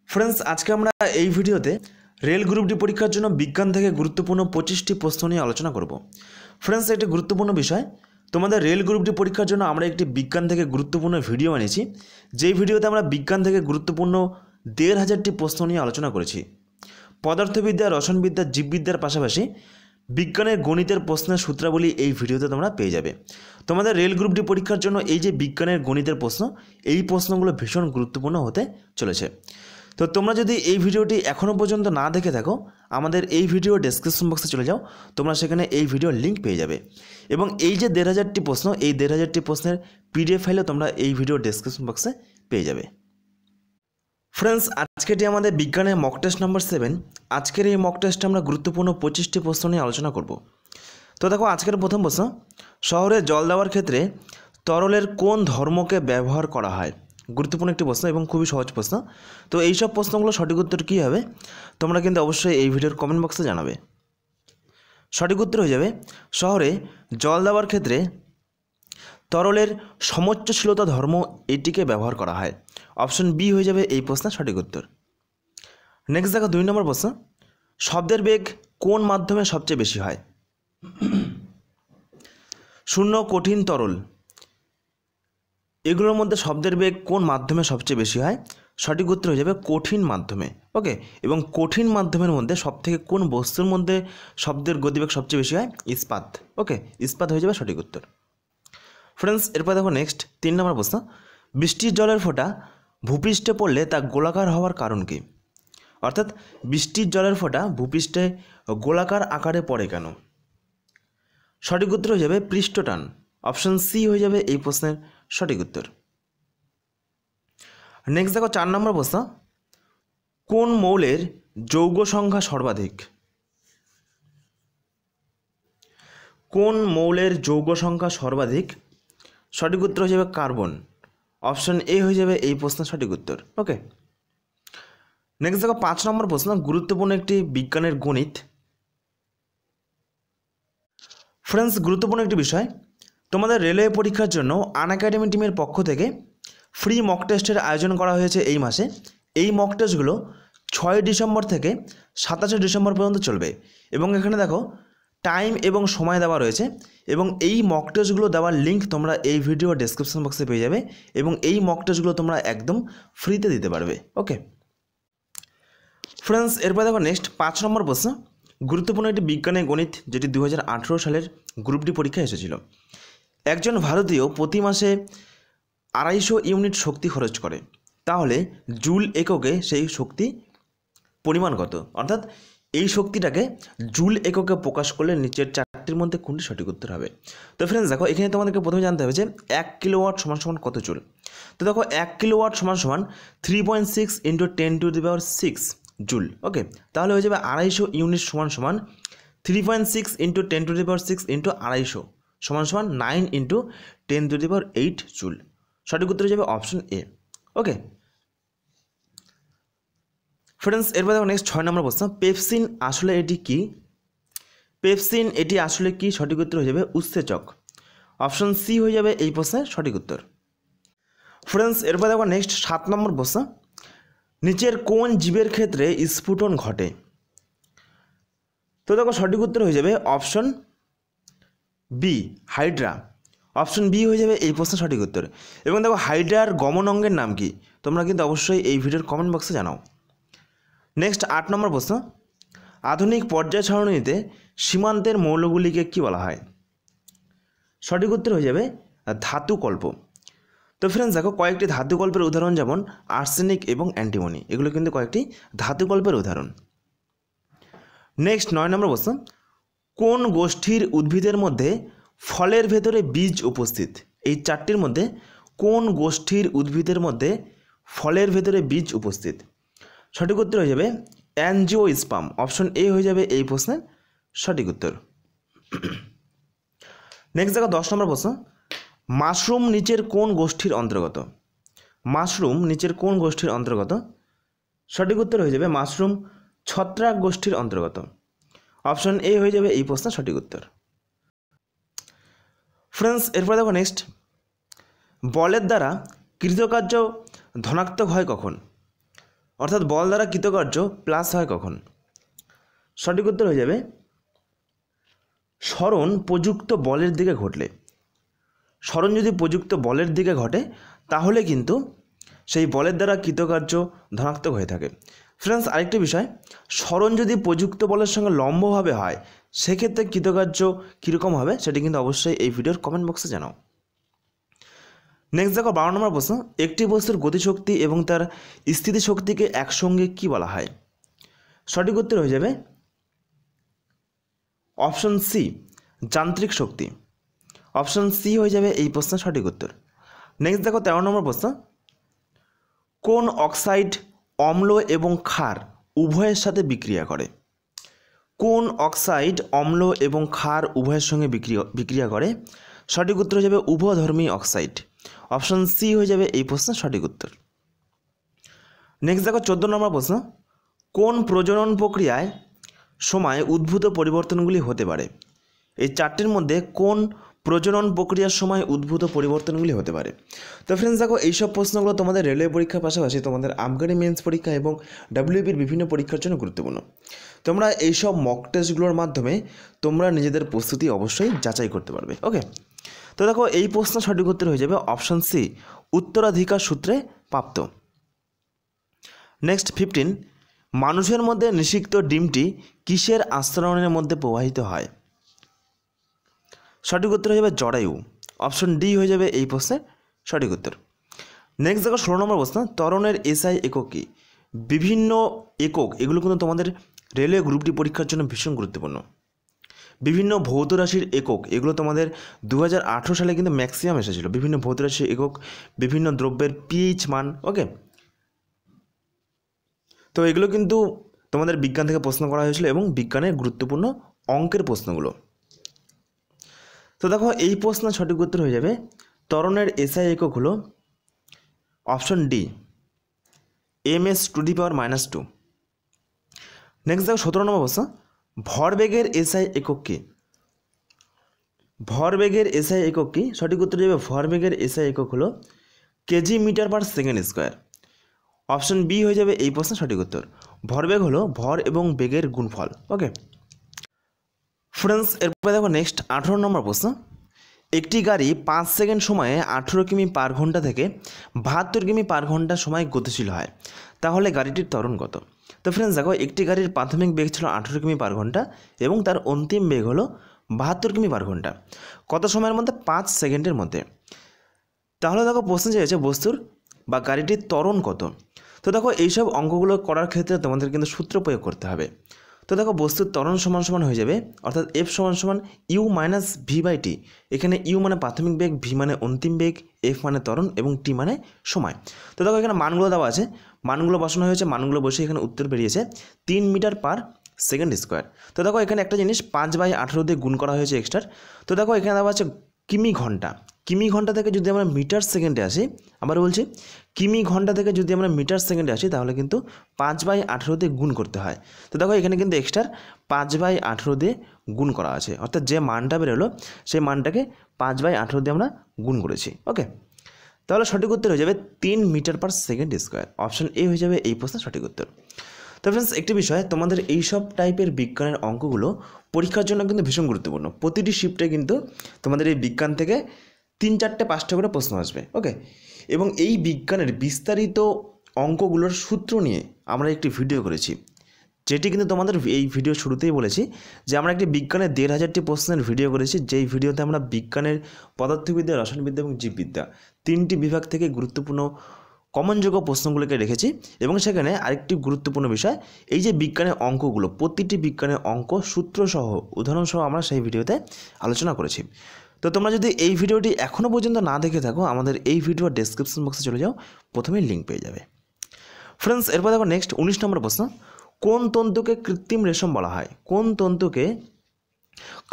Friends आज के আমরা এই ভিডিওতে রেল গ্রুপ ডি পরীক্ষার জন্য বিজ্ঞান থেকে গুরুত্বপূর্ণ 25টি প্রশ্ন নিয়ে আলোচনা করব। फ्रेंड्स একটি গুরুত্বপূর্ণ বিষয়, তোমাদের রেল গ্রুপ ডি পরীক্ষার জন্য আমরা একটি বিজ্ঞান থেকে গুরুত্বপূর্ণ ভিডিও বানিয়েছি, যেই ভিডিওতে আমরা বিজ্ঞান থেকে গুরুত্বপূর্ণ 1500টি প্রশ্ন নিয়ে আলোচনা করেছি। পদার্থবিদ্যা, রসায়নবিদ্যা, জীববিদ্যার পাশাপাশি বিজ্ঞানের গণিতের প্রশ্নের সূত্রাবলী এই ভিডিওতে তোমরা পেয়ে যাবে। তোমাদের রেল গ্রুপ ডি পরীক্ষার জন্য এই যে বিজ্ঞানের গণিতের প্রশ্ন, এই প্রশ্নগুলো ভীষণ গুরুত্বপূর্ণ হতে চলেছে। তো তোমরা যদি এই ভিডিওটি এখনও পর্যন্ত না দেখে থাকো, আমাদের এই ভিডিও ডেসক্রিপশন বক্সে চলে যাও, তোমরা সেখানে এই ভিডিওর লিঙ্ক পেয়ে যাবে। এবং এই যে 1500টি প্রশ্ন, এই 1500টি প্রশ্নের PDF ফাইলও তোমরা এই ভিডিও ডেসক্রিপশন বক্সে পেয়ে যাবে। फ्रेंड्स আজকে এটি আমাদের বিজ্ঞানের মক টেস্ট নাম্বার 7। আজকের এই মক টেস্টে আমরা গুরুত্বপূর্ণ 25টি প্রশ্ন নিয়ে আলোচনা করব। তো দেখো আজকের প্রথম প্রশ্ন, শহরে জল দেওয়ার ক্ষেত্রে তরলের কোন ধর্মকে ব্যবহার করা হয়? গুরুত্বপূর্ণ একটি প্রশ্ন এবং খুবই সহজ প্রশ্ন। তো এই সব প্রশ্নগুলো সঠিক উত্তর কী হবে তোমরা কিন্তু অবশ্যই এই ভিডিওর কমেন্ট বক্সে জানাবে। সঠিক উত্তর হয়ে যাবে শহরে জল দেওয়ার ক্ষেত্রে তরলের সমোচ্চশীলতা ধর্ম এটিকে ব্যবহার করা হয়। অপশন বি হয়ে যাবে এই প্রশ্নের সঠিক উত্তর। নেক্সট দেখো 2 নম্বর প্রশ্ন, শব্দের বেগ কোন মাধ্যমে সবচেয়ে বেশি হয়? শূন্য, কঠিন, তরল, এগুলোর মধ্যে শব্দের বেগ কোন মাধ্যমে সবচেয়ে বেশি হয়? সঠিক উত্তর হয়ে যাবে কঠিন মাধ্যমে। ওকে, এবং কঠিন মাধ্যমের মধ্যে সবথেকে কোন বস্তুর মধ্যে শব্দের গতিবেগ সবচেয়ে বেশি হয়? ইস্পাত। ওকে, ইস্পাত হয়ে যাবে সঠিক উত্তর। ফ্রেন্ডস এরপর দেখো নেক্সট 3 নম্বর প্রশ্ন, বৃষ্টির জলের ফোঁটা ভূপৃষ্ঠে পড়লে তা গোলাকার হওয়ার কারণ কি? অর্থাৎ বৃষ্টির জলের ফোঁটা ভূপৃষ্ঠে গোলাকার আকারে পড়ে কেন? সঠিক উত্তর হয়ে যাবে পৃষ্ঠটান। অপশন সি হয়ে যাবে এই প্রশ্নের সঠিক উত্তর। নেক্সট দেখো 4 নম্বর প্রশ্ন, কোন মৌলের যৌগ সংখ্যা সর্বাধিক? কোন মৌলের যৌগ সংখ্যা সর্বাধিক? সঠিক উত্তর হয়ে যাবে কার্বন। অপশন এ হয়ে যাবে এই প্রশ্নের সঠিক উত্তর। ওকে, নেক্সট দেখো 5 নম্বর প্রশ্ন, গুরুত্বপূর্ণ একটি বিজ্ঞানের গণিত। ফ্রেন্ডস গুরুত্বপূর্ণ একটি বিষয়, তোমাদের রেলওয়ে পরীক্ষার জন্য আনএকাডেমি টিমের পক্ষ থেকে ফ্রি মক টেস্টের আয়োজন করা হয়েছে এই মাসে। এই মক টেস্টগুলো 6 ডিসেম্বর থেকে 27 ডিসেম্বর পর্যন্ত চলবে। এবং এখানে দেখো টাইম এবং সময় দেওয়া রয়েছে, এবং এই মক টেস্টগুলো দেওয়ার লিঙ্ক তোমরা এই ভিডিও ডেসক্রিপশন বক্সে পেয়ে যাবে, এবং এই মক টেস্টগুলো তোমরা একদম ফ্রিতে দিতে পারবে। ওকে ফ্রেন্ডস এরপর দেখো নেক্সট 5 নম্বর প্রশ্ন, গুরুত্বপূর্ণ একটি বিজ্ঞানের গণিত যেটি 2018 সালের গ্রুপ ডি পরীক্ষায় এসেছিল। একজন ভারতীয় প্রতি মাসে 250 ইউনিট শক্তি খরচ করে, তাহলে জুল এককে সেই শক্তি পরিমাণ কত? অর্থাৎ এই শক্তিটাকে জুল এককে প্রকাশ করলে নিচের 4টির মধ্যে কোনটি সঠিক উত্তর হবে? তো ফ্রেন্ডস দেখো এখানে তোমাদেরকে প্রথমে জানতে হবে যে 1 কিলোওয়াট সমান সমান কত জুল। তো দেখো 1 কিলোওয়াট সমান সমান 3.6 × 10⁶ জুল। ওকে, তাহলে হয়ে যাবে 250 ইউনিট সমান সমান 3.6 × 10⁶ × 250 সমান সমান 9 × 10⁸ জুল। সঠিক উত্তর হয়ে যাবে অপশন এ। ওকে ফ্রেন্ডস এরপর দেখো নেক্সট 6 নম্বর প্রশ্ন, পেপসিন আসলে এটি কি? পেপসিন এটি আসলে কি? সঠিক উত্তর হয়ে যাবে উৎসেচক। অপশন সি হয়ে যাবে এই প্রশ্নের সঠিক উত্তর। ফ্রেন্ডস এরপর দেখো নেক্সট 7 নম্বর প্রশ্ন, নিচের কোন জীবের ক্ষেত্রে স্ফুটন ঘটে? তো দেখো সঠিক উত্তর হয়ে যাবে option B, hydra. Option B হয়ে যাবে এই প্রশ্নের সঠিক উত্তর। এবং দেখো হাইড্রার গমন অঙ্গের নাম কি? তোমরা কিন্তু অবশ্যই এই ভিডিওর কমেন্ট বক্সে জানাও। নেক্সট 8 নম্বর প্রশ্ন, আধুনিক পর্যায় সারণীতে সীমান্তের মৌলগুলিকে কি বলা হয়? সঠিক উত্তর হয়ে যাবে ধাতুকল্প। তো ফ্রেন্ডস দেখো কয়েকটি ধাতুকল্পের উদাহরণ যেমন আর্সেনিক এবং অ্যান্টিমনি, এগুলো কিন্তু কয়েকটি ধাতুকল্পের উদাহরণ। নেক্সট 9 নম্বর প্রশ্ন, কোন গোষ্ঠীর উদ্ভিদের মধ্যে ফলের ভেতরে বীজ উপস্থিত? এই 4টির মধ্যে কোন গোষ্ঠীর উদ্ভিদের মধ্যে ফলের ভেতরে বীজ উপস্থিত? সঠিক উত্তর হয়ে যাবে অ্যাঞ্জিওস্পার্ম। অপশন এ হয়ে যাবে এই প্রশ্নের সঠিক উত্তর। নেক্সট দেখো 10 নম্বর প্রশ্ন, মাশরুম নিচের কোন গোষ্ঠীর অন্তর্গত? মাশরুম নিচের কোন গোষ্ঠীর অন্তর্গত? সঠিক উত্তর হয়ে যাবে মাশরুম ছত্রাক গোষ্ঠীর অন্তর্গত। অপশন এ হয়ে যাবে এই প্রশ্নের সঠিক উত্তর। ফ্রেন্ডস এরপর দেখো নেক্সট, বলের দ্বারা কৃতকার্য ধনাত্মক হয় কখন? অর্থাৎ বল দ্বারা কৃতকার্য প্লাস হয় কখন? সঠিক উত্তর হয়ে যাবে সরণ প্রযুক্ত বলের দিকে ঘটলে। সরণ যদি প্রযুক্ত বলের দিকে ঘটে তাহলে কিন্তু সেই বলের দ্বারা কৃতকার্য ধনাত্মক হয়ে থাকে। ফ্রেন্ডস, আরেকটি বিষয়, সরণ যদি প্রযুক্ত বলের সঙ্গে লম্বভাবে হয় সেক্ষেত্রে কৃতকার্য কীরকম হবে সেটি কিন্তু অবশ্যই এই ভিডিওর কমেন্ট বক্সে জানাও। নেক্সট দেখো 12 নম্বর প্রশ্ন, একটি বস্তুর গতিশক্তি এবং তার স্থিতিশক্তিকে একসঙ্গে কি বলা হয়? সঠিক উত্তর হয়ে যাবে অপশন সি, যান্ত্রিক শক্তি। অপশন সি হয়ে যাবে এই প্রশ্নের সঠিক উত্তর। নেক্সট দেখো 13 নম্বর প্রশ্ন, কোন অক্সাইড অম্ল এবং ক্ষার উভয়ের সাথে বিক্রিয়া করে? কোন অক্সাইড অম্ল এবং ক্ষার উভয়ের সঙ্গে বিক্রিয়া করে? সঠিক উত্তর হয়ে যাবে উভধর্মী অক্সাইড। অপশন সি হয়ে যাবে এই প্রশ্নের সঠিক উত্তর। নেক্সট দেখো 14 নম্বর প্রশ্ন, কোন প্রজনন প্রক্রিয়ায় সময় উদ্ভূত পরিবর্তনগুলি হতে পারে? এই চারটির মধ্যে কোন প্রজনন প্রক্রিয়ার সময় উদ্ভূত পরিবর্তনগুলি হতে পারে? তো ফ্রেন্ডস দেখো, এইসব প্রশ্নগুলো তোমাদের রেলওয়ে পরীক্ষার পাশাপাশি তোমাদের আবগারি মেন্স পরীক্ষা এবং ডাব্লিউবির বিভিন্ন পরীক্ষার জন্য গুরুত্বপূর্ণ। তোমরা এইসব মক টেস্টগুলোর মাধ্যমে তোমরা নিজেদের প্রস্তুতি অবশ্যই যাচাই করতে পারবে। ওকে, তো দেখো এই প্রশ্ন সঠিক উত্তর হয়ে যাবে অপশন সি, উত্তরাধিকার সূত্রে প্রাপ্ত। নেক্সট 15, মানুষের মধ্যে নিষিক্ত ডিমটি কিসের আস্তরণের মধ্যে প্রবাহিত হয়? সঠিক উত্তর হয়ে যাবে জরায়ু। অপশন ডি হয়ে যাবে এই প্রশ্নের সঠিক উত্তর। নেক্সট দেখো 16 নম্বর প্রশ্ন, ত্বরণের এসআই একক কি? বিভিন্ন একক, এগুলো কিন্তু তোমাদের রেলওয়ে গ্রুপ ডি পরীক্ষার জন্য ভীষণ গুরুত্বপূর্ণ। বিভিন্ন ভৌত রাশির একক, এগুলো তোমাদের 2018 সালে কিন্তু ম্যাক্সিমাম এসেছিল। বিভিন্ন ভৌত রাশির একক, বিভিন্ন দ্রব্যের পিএইচ মান। ওকে, তো এগুলো কিন্তু তোমাদের বিজ্ঞান থেকে প্রশ্ন করা হয়েছিল এবং বিজ্ঞানের গুরুত্বপূর্ণ অঙ্কের প্রশ্নগুলো। তো দেখো এই প্রশ্নের সঠিক উত্তর হয়ে যাবে ত্বরণের এসআই একক হলো অপশন ডি, ms⁻²। নেক্সট দেখো 17 নম্বর প্রশ্ন, ভরবেগের এসআই একক কি? ভরবেগের এসআই একক কি? সঠিক উত্তর হয়ে যাবে ভরবেগের এসআই একক হলো k g metre per second square. Option B হয়ে যাবে এই প্রশ্নের সঠিক উত্তর। ভরবেগ হলো ভর এবং বেগের গুণফল। ওকে ফ্রেন্ডস, এরপরে দেখো নেক্সট 18 নম্বর প্রশ্ন, একটি গাড়ি 5 সেকেন্ড সময়ে 18 কিমি পার ঘন্টা থেকে 72 কিমি পার ঘন্টা সময় গতিশীল হয়, তাহলে গাড়িটির ত্বরণ কত? তো ফ্রেন্ডস দেখো, একটি গাড়ির প্রাথমিক বেগ ছিল 18 কিমি পার ঘন্টা এবং তার অন্তিম বেগ হলো 72 কিমি পার ঘন্টা। কত সময়ের মধ্যে? 5 সেকেন্ডের মধ্যে। তাহলে দেখো প্রশ্ন চেয়েছে বস্তুর বা গাড়িটির ত্বরণ কত। তো দেখো এইসব অঙ্কগুলো করার ক্ষেত্রে তোমাদের কিন্তু সূত্র প্রয়োগ করতে হবে। তো দেখো বস্তুর ত্বরণ সমান সমান হয়ে যাবে, অর্থাৎ এফ সমান সমান ইউ মাইনাস ভি/টি। এখানে ইউ মানে প্রাথমিক বেগ, ভি মানে অন্তিম বেগ, এফ মানে ত্বরণ এবং টি মানে সময়। তো দেখো এখানে মানগুলো দেওয়া আছে, মানগুলো বসানো হয়েছে, মানগুলো বসে এখানে উত্তর বেরিয়েছে 3 মিটার পার সেকেন্ড স্কোয়ার। তো দেখো এখানে একটা জিনিস 5/18 দিয়ে গুণ করা হয়েছে এক্সট্রা। তো দেখো এখানে দেওয়া আছে কিমি ঘন্টা। কিমি ঘন্টা থেকে যদি আমরা মিটার সেকেন্ডে আসি, আবার বলছি কিমি ঘন্টা থেকে যদি আমরা মিটার সেকেন্ডে আসি তাহলে কিন্তু 5/18 দিয়ে গুণ করতে হয়। তো দেখো এখানে কিন্তু এক্সট্রা 5/18 দিয়ে গুণ করা আছে, অর্থাৎ যে মানটা বেরোলো সেই মানটাকে 5/18 দিয়ে আমরা গুণ করেছি। ওকে, তাহলে সঠিক উত্তর হয়ে যাবে 3 metre per second square. Option A হয়ে যাবে এই প্রশ্নের সঠিক উত্তর। তো ফ্রেন্ডস, একটি বিষয়, তোমাদের এইসব টাইপের বিজ্ঞানের অঙ্কগুলো পরীক্ষার জন্য কিন্তু ভীষণ গুরুত্বপূর্ণ। প্রতিটি শিফটে কিন্তু তোমাদের এই বিজ্ঞান থেকে 3, 4, 5টা করে প্রশ্ন আসবে। ওকে, এবং এই বিজ্ঞানের বিস্তারিত অঙ্কগুলোর সূত্র নিয়ে আমরা একটি ভিডিও করেছি, যেটি কিন্তু তোমাদের এই ভিডিও শুরুতেই বলেছি যে আমরা একটি বিজ্ঞানের 1500টি প্রশ্নের ভিডিও করেছি, যেই ভিডিওতে আমরা বিজ্ঞানের পদার্থবিদ্যা, রসায়নবিদ্যা এবং জীববিদ্যা 3টি বিভাগ থেকে গুরুত্বপূর্ণ কমনযোগ্য প্রশ্নগুলোকে রেখেছি। এবং সেখানে আরেকটি গুরুত্বপূর্ণ বিষয়, এই যে বিজ্ঞানের অঙ্কগুলো, প্রতিটি বিজ্ঞানের অঙ্ক সূত্রসহ উদাহরণসহ আমরা সেই ভিডিওতে আলোচনা করেছি। তো তোমরা যদি এই ভিডিওটি এখনও পর্যন্ত না দেখে থাকো, আমাদের এই ভিডিওর ডেসক্রিপশন বক্সে চলে যাও, প্রথমেই লিঙ্ক পেয়ে যাবে। ফ্রেন্ডস, এরপর দেখো নেক্সট 19 নম্বর প্রশ্ন, কোন তন্তুকে কৃত্রিম রেশম বলা হয়? কোন তন্তুকে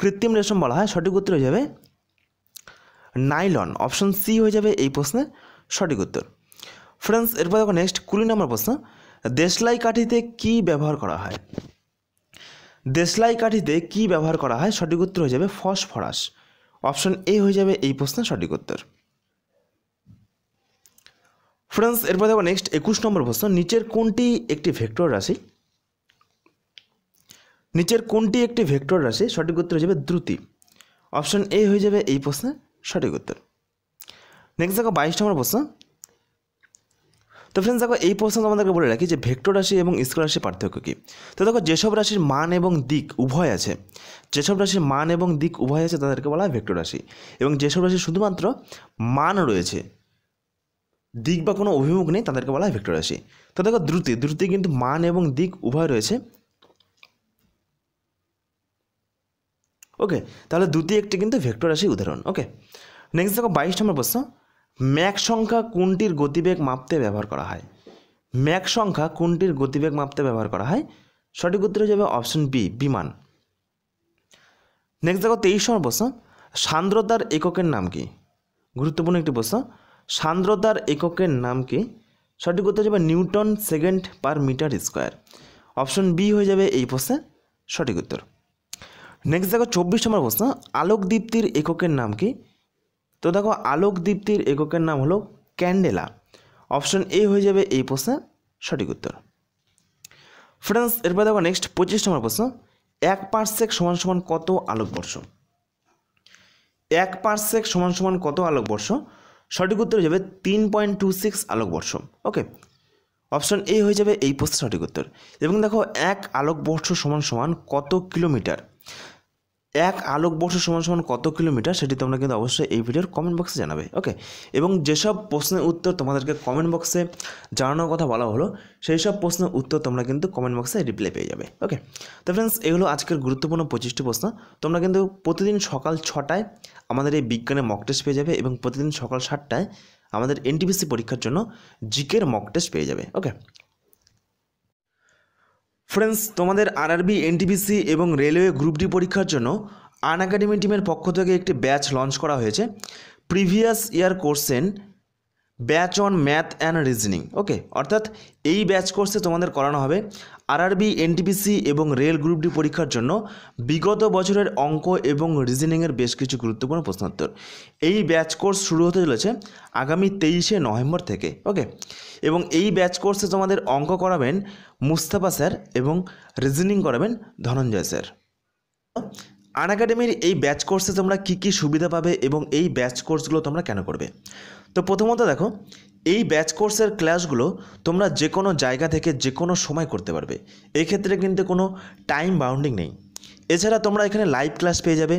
কৃত্রিম রেশম বলা হয়? সঠিক উত্তর হয়ে যাবে নাইলন। অপশন সি হয়ে যাবে এই প্রশ্নের সঠিক উত্তর। ফ্রেন্ডস, এরপর দেখো নেক্সট 20 নম্বর প্রশ্ন, দেশলাই কাঠিতে কি ব্যবহার করা হয়? দেশলাই কাঠিতে কি ব্যবহার করা হয়? সঠিক উত্তর হয়ে যাবে ফসফরাস। অপশন এ হয়ে যাবে এই প্রশ্নের সঠিক উত্তর। ফ্রেন্ডস এরপর দেখো নেক্সট 21 নম্বর প্রশ্ন, নিচের কোনটি একটি ভেক্টর রাশি? নিচের কোনটি একটি ভেক্টর রাশি? সঠিক উত্তর হয়ে যাবে দ্রুতি। অপশন এ হয়ে যাবে এই প্রশ্নের সঠিক উত্তর। নেক্সট দেখো 22 নম্বর প্রশ্ন। তো ফ্রেন্ডস দেখো এই প্রশ্ন তোমাদেরকে বলে রাখি যে ভেক্টর রাশি এবং স্কেলার রাশির পার্থক্য কী। তো দেখো যেসব রাশির মান এবং দিক উভয় আছে, যেসব রাশির মান এবং দিক উভয় আছে তাদেরকে বলা হয় ভেক্টর রাশি, এবং যেসব রাশির শুধুমাত্র মান রয়েছে, দিক বা কোনো অভিমুখ নেই, তাদেরকে বলা হয় ভেক্টর রাশি। তো দেখো দ্রুতি কিন্তু মান এবং দিক উভয় রয়েছে। ওকে, তাহলে দ্রুতি একটি কিন্তু ভেক্টর রাশির উদাহরণ। ওকে, নেক্সট দেখো 22 নম্বর প্রশ্ন, ম্যাক সংখ্যা কোনটির গতিবেগ মাপতে ব্যবহার করা হয়? ম্যাক সংখ্যা কোনটির গতিবেগ মাপতে ব্যবহার করা হয়? সঠিক উত্তর হয়ে যাবে অপশন বি, বিমান। নেক্সট দেখো 23 নম্বর প্রশ্ন, সান্দ্রতার এককের নাম কি? গুরুত্বপূর্ণ একটি প্রশ্ন। সান্দ্রতার এককের নাম কি? সঠিক উত্তর হয়ে যাবে newton second per metre square. Option B হয়ে যাবে এই প্রশ্নের সঠিক উত্তর। নেক্সট দেখো 24 নম্বর প্রশ্ন, আলোক দীপ্তির এককের নাম কি? তো দেখো আলোক দীপ্তির এককের নাম হলো ক্যান্ডেলা। অপশন এ হয়ে যাবে এই প্রশ্নের সঠিক উত্তর। ফ্রেন্ডস এরপর দেখো নেক্সট 25 নম্বর প্রশ্ন, 1 পারসেক সমান সমান কত আলোকবর্ষ? 1 পারসেক সমান সমান কত আলোকবর্ষ? সঠিক উত্তর হয়ে যাবে 3.26 আলোকবর্ষ। ওকে, অপশন এ হয়ে যাবে এই প্রশ্নের সঠিক উত্তর। এবং দেখো 1 আলোকবর্ষ সমান সমান কত কিলোমিটার? 1 আলোকবর্ষ সমান সমান কত কিলোমিটার সেটি তোমরা কিন্তু অবশ্যই এই ভিডিওর কমেন্ট বক্সে জানাবে। ওকে, এবং যেসব প্রশ্নের উত্তর তোমাদেরকে কমেন্ট বক্সে জানানোর কথা বলা হলো সেই সব প্রশ্নের উত্তর তোমরা কিন্তু কমেন্ট বক্সে রিপ্লাই পেয়ে যাবে। ওকে, তো ফ্রেন্ডস এগুলো আজকের গুরুত্বপূর্ণ 25টি প্রশ্ন। তোমরা কিন্তু প্রতিদিন সকাল 6টায় আমাদের এই বিজ্ঞানের মক টেস্ট পেয়ে যাবে, এবং প্রতিদিন সকাল 7টায় আমাদের এনটিপিসি পরীক্ষার জন্য জিকের মক টেস্ট পেয়ে যাবে। ওকে ফ্রেন্ডস, তোমাদের আরআরবি, এনটিপিসি এবং রেলওয়ে গ্রুপ ডি পরীক্ষার জন্য আনএকাডেমি টিমের পক্ষ থেকে একটি ব্যাচ লঞ্চ করা হয়েছে, প্রিভিয়াস ইয়ার কোর্সেন batch on math and reasoning. Okay, অর্থাৎ এই ব্যাচ কোর্সে তোমাদের করানো হবে আরআরবি, এনটিপিসি এবং রেল গ্রুপ ডি পরীক্ষার জন্য বিগত বছরের অঙ্ক এবং রিজনিংয়ের বেশ কিছু গুরুত্বপূর্ণ প্রশ্নোত্তর। এই ব্যাচ কোর্স শুরু হতে চলেছে আগামী 23শে নভেম্বর থেকে। ওকে, এবং এই ব্যাচ কোর্সে তোমাদের অঙ্ক করাবেন মুস্তাফা স্যার এবং রিজনিং করাবেন ধনঞ্জয় স্যার। আনএকাডেমির এই ব্যাচ কোর্সে তোমরা কী কী সুবিধা পাবে এবং এই ব্যাচ কোর্সগুলো তোমরা কেন করবে? তো প্রথমত দেখো, এই ব্যাচ কোর্সের ক্লাসগুলো তোমরা যে কোনো জায়গা থেকে যে কোনো সময় করতে পারবে, এক্ষেত্রে কিন্তু কোনো টাইম বাউন্ডিং নেই। এছাড়া তোমরা এখানে লাইভ ক্লাস পেয়ে যাবে,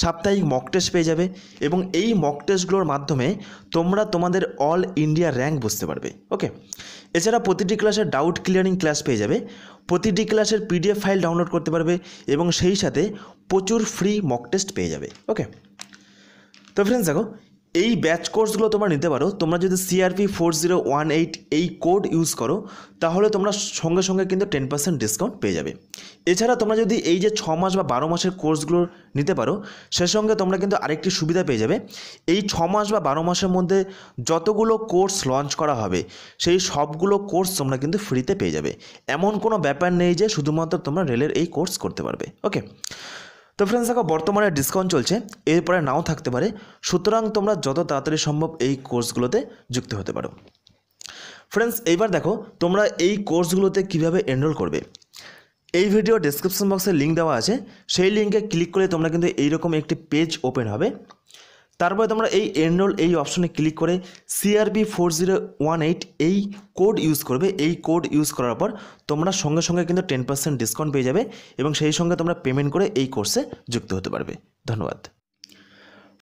সাপ্তাহিক মক টেস্ট পেয়ে যাবে, এবং এই মক টেস্টগুলোর মাধ্যমে তোমরা তোমাদের অল ইন্ডিয়া র্যাঙ্ক বুঝতে পারবে। ওকে, এছাড়া প্রতিটি ক্লাসের ডাউট ক্লিয়ারিং ক্লাস পেয়ে যাবে, প্রতিটি ক্লাসের পিডিএফ ফাইল ডাউনলোড করতে পারবে, এবং সেই সাথে প্রচুর ফ্রি মক টেস্ট পেয়ে যাবে। ওকে, তো ফ্রেন্ডস দেখো, এই ব্যাচ কোর্সগুলো তোমরা নিতে পারো। তোমরা যদি CRP 4018 এই কোড ইউজ করো তাহলে তোমরা সঙ্গে সঙ্গে কিন্তু 10% ডিসকাউন্ট পেয়ে যাবে। এছাড়া তোমরা যদি এই যে 6 মাস বা 12 মাসের কোর্সগুলো নিতে পারো, সে সঙ্গে তোমরা কিন্তু আরেকটি সুবিধা পেয়ে যাবে। এই 6 মাস বা 12 মাসের মধ্যে যতগুলো কোর্স লঞ্চ করা হবে সেই সবগুলো কোর্স তোমরা কিন্তু ফ্রিতে পেয়ে যাবে। এমন কোনো ব্যাপার নেই যে শুধুমাত্র তোমরা রেলের এই কোর্স করতে পারবে। ওকে, তো ফ্রেন্ডস দেখো, বর্তমানে ডিসকাউন্ট চলছে, এরপরে নাও থাকতে পারে, সুতরাং তোমরা যত তাড়াতাড়ি সম্ভব এই কোর্সগুলোতে যুক্ত হতে পারো। ফ্রেন্ডস এইবার দেখো, তোমরা এই কোর্সগুলোতে কিভাবে এনরোল করবে। এই ভিডিও ডেসক্রিপশন বক্সে লিঙ্ক দেওয়া আছে, সেই লিঙ্কে ক্লিক করে তোমরা কিন্তু এইরকম একটি পেজ ওপেন হবে। তারপরে তোমরা এই এনরোল এই অপশনে ক্লিক করে CRP 4018 এই কোড ইউজ করবে। এই কোড ইউজ করার পর তোমরা সঙ্গে সঙ্গে কিন্তু 10% ডিসকাউন্ট পেয়ে যাবে, এবং সেই সঙ্গে তোমরা পেমেন্ট করে এই কোর্সে যুক্ত হতে পারবে। ধন্যবাদ।